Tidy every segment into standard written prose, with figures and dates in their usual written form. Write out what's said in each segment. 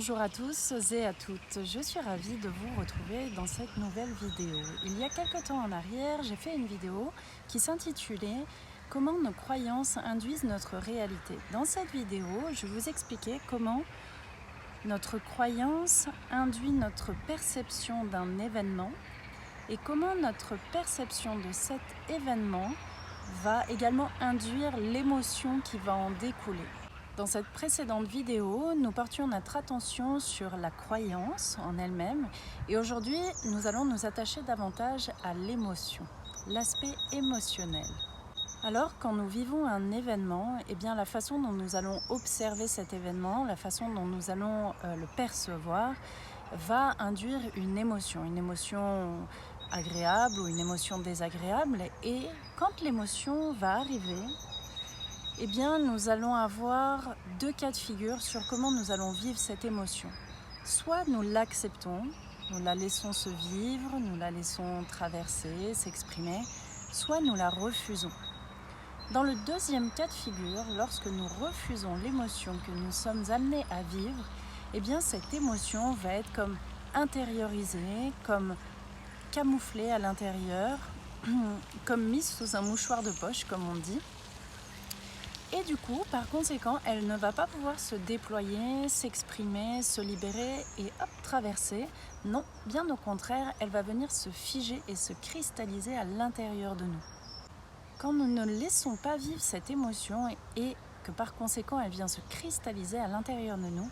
Bonjour à tous et à toutes, je suis ravie de vous retrouver dans cette nouvelle vidéo. Il y a quelque temps en arrière, j'ai fait une vidéo qui s'intitulait « Comment nos croyances induisent notre réalité ». Dans cette vidéo, je vous expliquais comment notre croyance induit notre perception d'un événement et comment notre perception de cet événement va également induire l'émotion qui va en découler. Dans cette précédente vidéo, nous portions notre attention sur la croyance en elle-même et aujourd'hui, nous allons nous attacher davantage à l'émotion, l'aspect émotionnel. Alors, quand nous vivons un événement, eh bien, la façon dont nous allons observer cet événement, la façon dont nous allons le percevoir, va induire une émotion agréable ou une émotion désagréable. Et quand l'émotion va arriver, eh bien, nous allons avoir deux cas de figure sur comment nous allons vivre cette émotion. Soit nous l'acceptons, nous la laissons se vivre, nous la laissons traverser, s'exprimer, soit nous la refusons. Dans le deuxième cas de figure, lorsque nous refusons l'émotion que nous sommes amenés à vivre, eh bien, cette émotion va être comme intériorisée, comme camouflée à l'intérieur, comme mise sous un mouchoir de poche, comme on dit. Et du coup, par conséquent, elle ne va pas pouvoir se déployer, s'exprimer, se libérer et hop, traverser. Non, bien au contraire, elle va venir se figer et se cristalliser à l'intérieur de nous. Quand nous ne laissons pas vivre cette émotion et que par conséquent elle vient se cristalliser à l'intérieur de nous,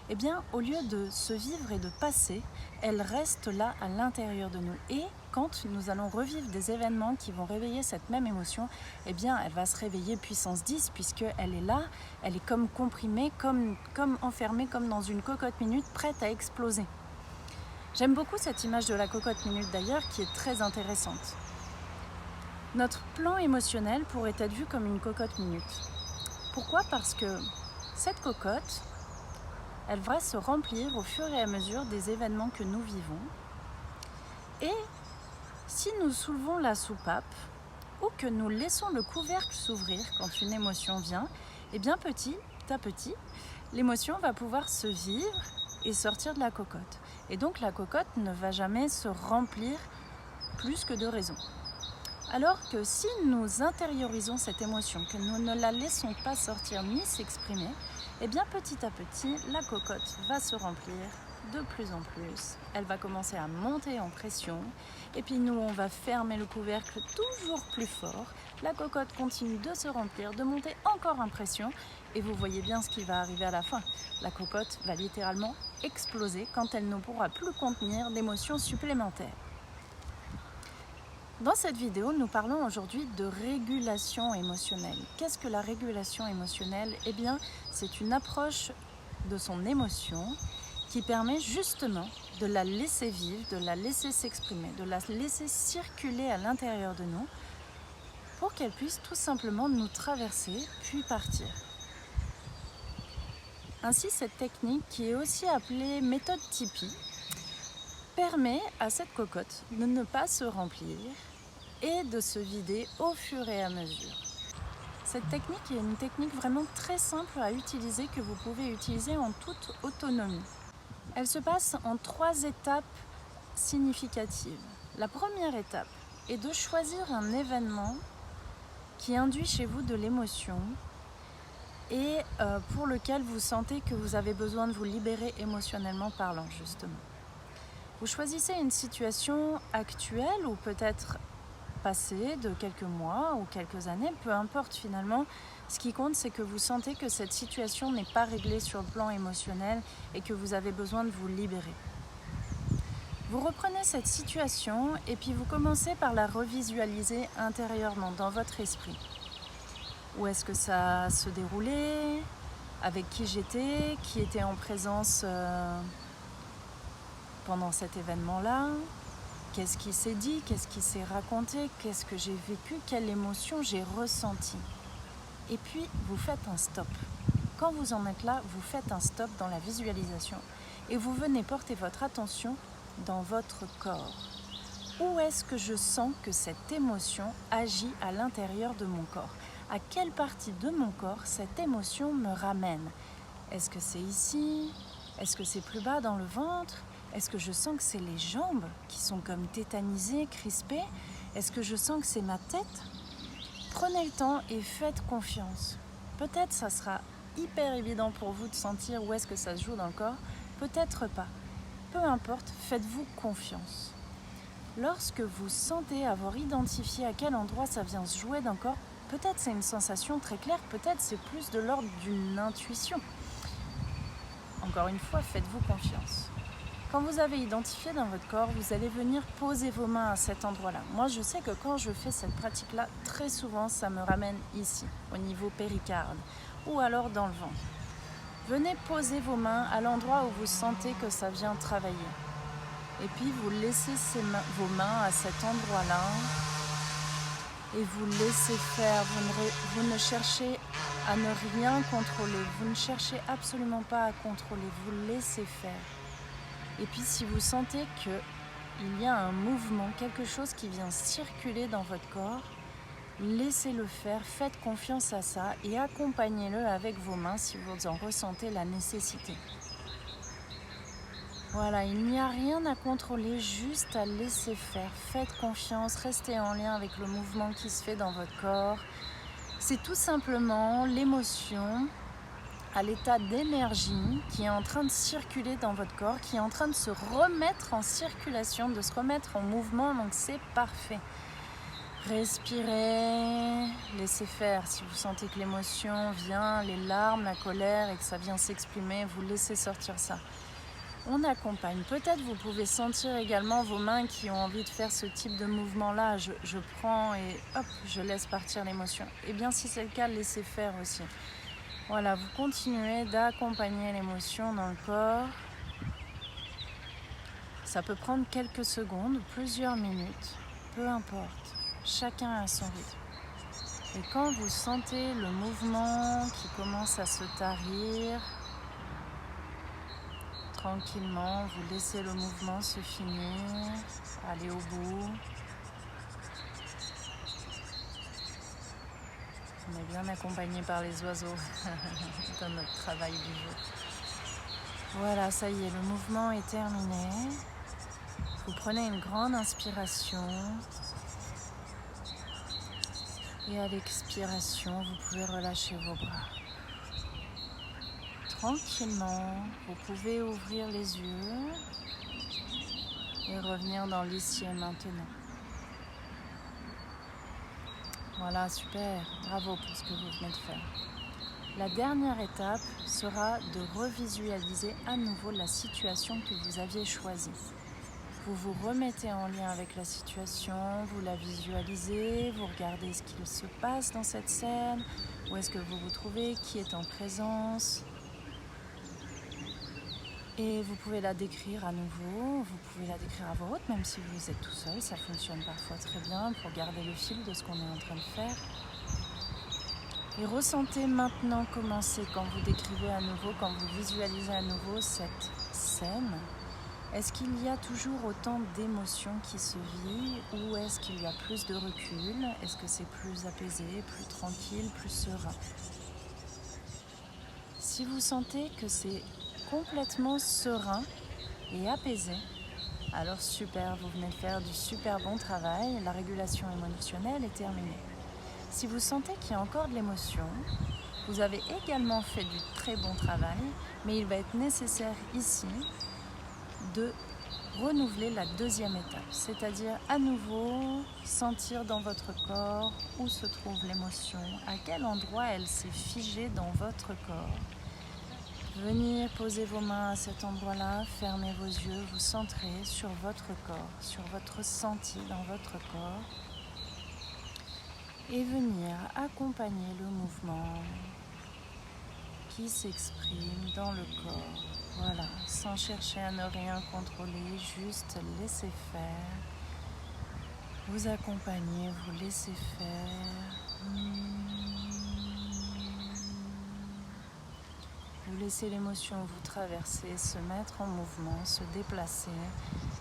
eh bien, au lieu de se vivre et de passer, elle reste là à l'intérieur de nous. Et quand nous allons revivre des événements qui vont réveiller cette même émotion, eh bien, elle va se réveiller puissance 10 puisqu'elle est là, elle est comme comprimée, comme enfermée, comme dans une cocotte minute, prête à exploser. J'aime beaucoup cette image de la cocotte minute d'ailleurs, qui est très intéressante. Notre plan émotionnel pourrait être vu comme une cocotte minute. Pourquoi ? Parce que cette cocotte, elle va se remplir au fur et à mesure des événements que nous vivons. Et si nous soulevons la soupape ou que nous laissons le couvercle s'ouvrir quand une émotion vient, eh bien petit à petit, l'émotion va pouvoir se vivre et sortir de la cocotte. Et donc la cocotte ne va jamais se remplir plus que de raison. Alors que si nous intériorisons cette émotion, que nous ne la laissons pas sortir ni s'exprimer, eh bien petit à petit, la cocotte va se remplir de plus en plus. Elle va commencer à monter en pression et puis nous, on va fermer le couvercle toujours plus fort. La cocotte continue de se remplir, de monter encore en pression et vous voyez bien ce qui va arriver à la fin. La cocotte va littéralement exploser quand elle ne pourra plus contenir d'émotions supplémentaires. Dans cette vidéo, nous parlons aujourd'hui de régulation émotionnelle. Qu'est-ce que la régulation émotionnelle ? Eh bien, c'est une approche de son émotion qui permet justement de la laisser vivre, de la laisser s'exprimer, de la laisser circuler à l'intérieur de nous pour qu'elle puisse tout simplement nous traverser puis partir. Ainsi, cette technique, qui est aussi appelée méthode Tipeee, permet à cette cocotte de ne pas se remplir et de se vider au fur et à mesure. Cette technique est une technique vraiment très simple à utiliser que vous pouvez utiliser en toute autonomie. Elle se passe en 3 étapes significatives. La première étape est de choisir un événement qui induit chez vous de l'émotion et pour lequel vous sentez que vous avez besoin de vous libérer émotionnellement parlant, justement. Vous choisissez une situation actuelle ou peut-être passée de quelques mois ou quelques années, peu importe finalement. Ce qui compte, c'est que vous sentez que cette situation n'est pas réglée sur le plan émotionnel et que vous avez besoin de vous libérer. Vous reprenez cette situation et puis vous commencez par la revisualiser intérieurement dans votre esprit. Où est-ce que ça se déroulait ? Avec qui j'étais ? Qui était en présence pendant cet événement-là ? Qu'est-ce qui s'est dit ? Qu'est-ce qui s'est raconté ? Qu'est-ce que j'ai vécu ? Quelle émotion j'ai ressentie ? Et puis, vous faites un stop. Quand vous en êtes là, vous faites un stop dans la visualisation et vous venez porter votre attention dans votre corps. Où est-ce que je sens que cette émotion agit à l'intérieur de mon corps ? À quelle partie de mon corps cette émotion me ramène ? Est-ce que c'est ici ? Est-ce que c'est plus bas dans le ventre? Est-ce que je sens que c'est les jambes qui sont comme tétanisées, crispées? Est-ce que je sens que c'est ma tête? Prenez le temps et faites confiance. Peut-être ça sera hyper évident pour vous de sentir où est-ce que ça se joue dans le corps, peut-être pas. Peu importe, faites-vous confiance. Lorsque vous sentez avoir identifié à quel endroit ça vient se jouer dans le corps, peut-être c'est une sensation très claire, peut-être c'est plus de l'ordre d'une intuition. Encore une fois, faites-vous confiance. Quand vous avez identifié dans votre corps, vous allez venir poser vos mains à cet endroit-là. Moi, je sais que quand je fais cette pratique-là, très souvent, ça me ramène ici, au niveau péricarde, ou alors dans le ventre. Venez poser vos mains à l'endroit où vous sentez que ça vient travailler. Et puis, vous laissez vos mains à cet endroit-là et vous laissez faire. Vous ne cherchez à ne rien contrôler. Vous ne cherchez absolument pas à contrôler. Vous laissez faire. Et puis si vous sentez qu'il y a un mouvement, quelque chose qui vient circuler dans votre corps, laissez-le faire, faites confiance à ça et accompagnez-le avec vos mains si vous en ressentez la nécessité. Voilà, il n'y a rien à contrôler, juste à laisser faire. Faites confiance, restez en lien avec le mouvement qui se fait dans votre corps. C'est tout simplement l'émotion à l'état d'énergie qui est en train de circuler dans votre corps, qui est en train de se remettre en circulation, de se remettre en mouvement, donc c'est parfait. Respirez, laissez faire. Si vous sentez que l'émotion vient, les larmes, la colère et que ça vient s'exprimer, vous laissez sortir ça. On accompagne. Peut-être vous pouvez sentir également vos mains qui ont envie de faire ce type de mouvement-là. Je prends et hop, je laisse partir l'émotion. Et bien si c'est le cas, laissez faire aussi. Voilà, vous continuez d'accompagner l'émotion dans le corps. Ça peut prendre quelques secondes, plusieurs minutes, peu importe. Chacun a son rythme. Et quand vous sentez le mouvement qui commence à se tarir, tranquillement, vous laissez le mouvement se finir, aller au bout. On est bien accompagné par les oiseaux dans notre travail du jour. Voilà, ça y est, le mouvement est terminé. Vous prenez une grande inspiration. Et à l'expiration, vous pouvez relâcher vos bras. Tranquillement, vous pouvez ouvrir les yeux et revenir dans l'ici et maintenant. Voilà, super, bravo pour ce que vous venez de faire. La dernière étape sera de revisualiser à nouveau la situation que vous aviez choisie. Vous vous remettez en lien avec la situation, vous la visualisez, vous regardez ce qu'il se passe dans cette scène, où est-ce que vous vous trouvez, qui est en présence. Et vous pouvez la décrire à nouveau, vous pouvez la décrire à voix haute, même si vous êtes tout seul, ça fonctionne parfois très bien pour garder le fil de ce qu'on est en train de faire. Et ressentez maintenant comment c'est quand vous décrivez à nouveau, quand vous visualisez à nouveau cette scène. Est-ce qu'il y a toujours autant d'émotions qui se vivent ou est-ce qu'il y a plus de recul? Est-ce que c'est plus apaisé, plus tranquille, plus serein? Si vous sentez que c'est complètement serein et apaisé, alors super, vous venez de faire du super bon travail, la régulation émotionnelle est terminée. Si vous sentez qu'il y a encore de l'émotion, vous avez également fait du très bon travail, mais il va être nécessaire ici de renouveler la deuxième étape, c'est-à-dire à nouveau sentir dans votre corps où se trouve l'émotion, à quel endroit elle s'est figée dans votre corps. Venir poser vos mains à cet endroit-là, fermez vos yeux, vous centrez sur votre corps, sur votre ressenti dans votre corps et venir accompagner le mouvement qui s'exprime dans le corps. Voilà, sans chercher à ne rien contrôler, juste laisser faire. Vous accompagnez, vous laissez faire. Vous laissez l'émotion vous traverser, se mettre en mouvement, se déplacer,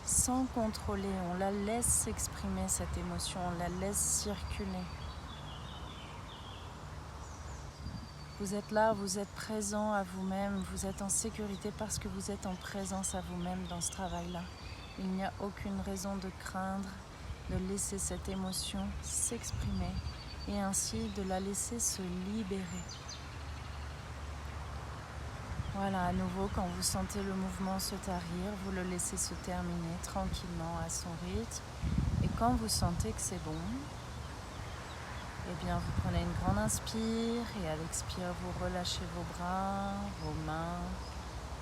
sans contrôler. On la laisse s'exprimer cette émotion, on la laisse circuler. Vous êtes là, vous êtes présent à vous-même, vous êtes en sécurité parce que vous êtes en présence à vous-même dans ce travail-là. Il n'y a aucune raison de craindre, de laisser cette émotion s'exprimer et ainsi de la laisser se libérer. Voilà, à nouveau, quand vous sentez le mouvement se tarir, vous le laissez se terminer tranquillement à son rythme. Et quand vous sentez que c'est bon, eh bien vous prenez une grande inspire et à l'expire, vous relâchez vos bras, vos mains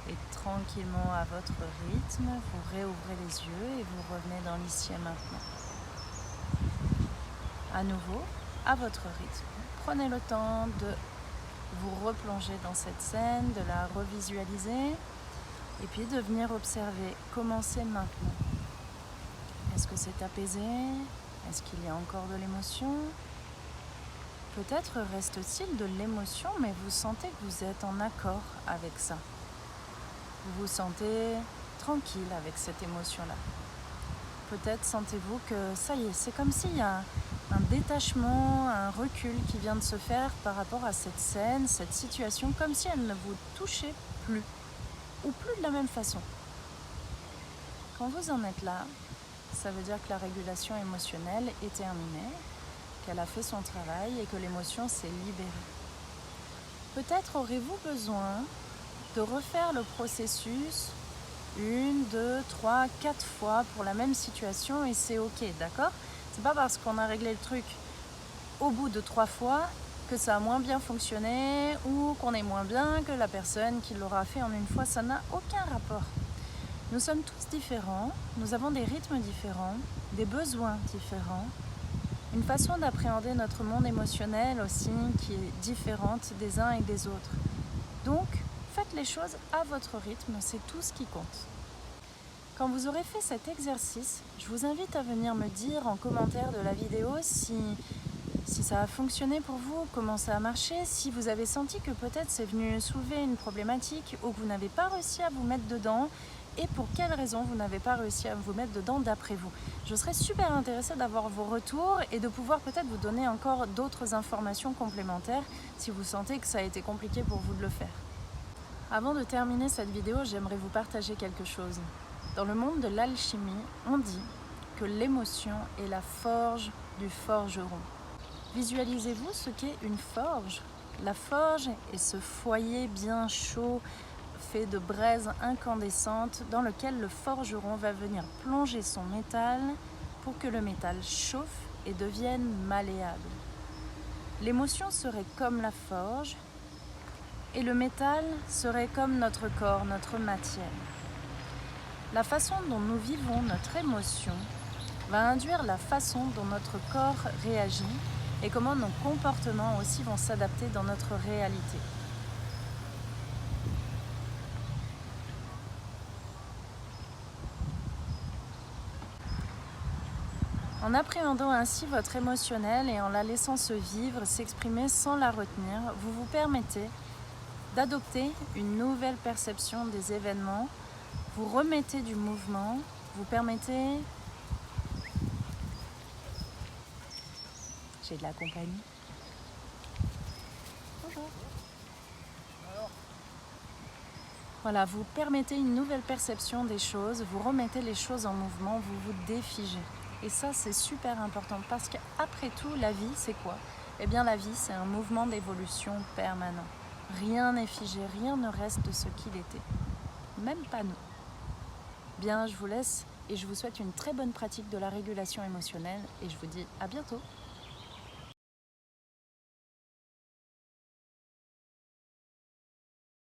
et tranquillement à votre rythme, vous réouvrez les yeux et vous revenez dans l'ici et maintenant. À nouveau, à votre rythme, prenez le temps de vous replonger dans cette scène, de la revisualiser et puis de venir observer comment c'est maintenant. Est-ce que c'est apaisé? Est-ce qu'il y a encore de l'émotion? Peut-être reste-t-il de l'émotion, mais vous sentez que vous êtes en accord avec ça. Vous vous sentez tranquille avec cette émotion-là. Peut-être sentez-vous que ça y est, c'est comme s'il y a un détachement, un recul qui vient de se faire par rapport à cette scène, cette situation, comme si elle ne vous touchait plus, ou plus de la même façon. Quand vous en êtes là, ça veut dire que la régulation émotionnelle est terminée, qu'elle a fait son travail et que l'émotion s'est libérée. Peut-être aurez-vous besoin de refaire le processus 1, 2, 3, 4 fois pour la même situation et c'est ok, d'accord? C'est pas parce qu'on a réglé le truc au bout de 3 fois que ça a moins bien fonctionné ou qu'on est moins bien que la personne qui l'aura fait en une fois, ça n'a aucun rapport. Nous sommes tous différents, nous avons des rythmes différents, des besoins différents, une façon d'appréhender notre monde émotionnel aussi qui est différente des uns et des autres. Donc, faites les choses à votre rythme, c'est tout ce qui compte. Quand vous aurez fait cet exercice, je vous invite à venir me dire en commentaire de la vidéo si ça a fonctionné pour vous, comment ça a marché, si vous avez senti que peut-être c'est venu soulever une problématique ou que vous n'avez pas réussi à vous mettre dedans et pour quelles raisons vous n'avez pas réussi à vous mettre dedans d'après vous. Je serais super intéressée d'avoir vos retours et de pouvoir peut-être vous donner encore d'autres informations complémentaires si vous sentez que ça a été compliqué pour vous de le faire. Avant de terminer cette vidéo, j'aimerais vous partager quelque chose. Dans le monde de l'alchimie, on dit que l'émotion est la forge du forgeron. Visualisez-vous ce qu'est une forge. La forge est ce foyer bien chaud, fait de braises incandescentes, dans lequel le forgeron va venir plonger son métal pour que le métal chauffe et devienne malléable. L'émotion serait comme la forge et le métal serait comme notre corps, notre matière. La façon dont nous vivons notre émotion va induire la façon dont notre corps réagit et comment nos comportements aussi vont s'adapter dans notre réalité. En appréhendant ainsi votre émotionnel et en la laissant se vivre, s'exprimer sans la retenir, vous vous permettez d'adopter une nouvelle perception des événements, vous remettez du mouvement, vous permettez... J'ai de la compagnie. Bonjour. Voilà, vous permettez une nouvelle perception des choses, vous remettez les choses en mouvement, vous vous défigez. Et ça, c'est super important parce qu'après tout, la vie, c'est quoi? Eh bien, la vie, c'est un mouvement d'évolution permanent. Rien n'est figé, rien ne reste de ce qu'il était. Même pas nous. Bien, je vous laisse et je vous souhaite une très bonne pratique de la régulation émotionnelle et je vous dis à bientôt.